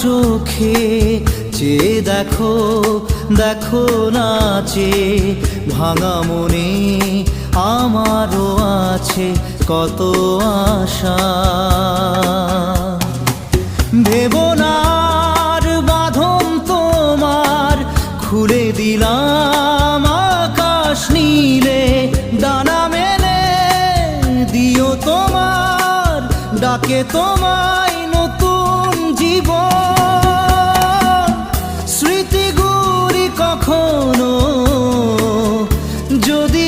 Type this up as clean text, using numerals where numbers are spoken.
চোখে চেয়ে দেখো, দেখো নাচে ভাঙা মনে আমারও আছে কত আশা। ভেবনার বাঁধন তোমার খুলে দিলাম আকাশ নীলে, ডানা মেলে দিও তোমার ডাকে তোমায় নতুন জীবন। স্মৃতিগুলি কখনো যদি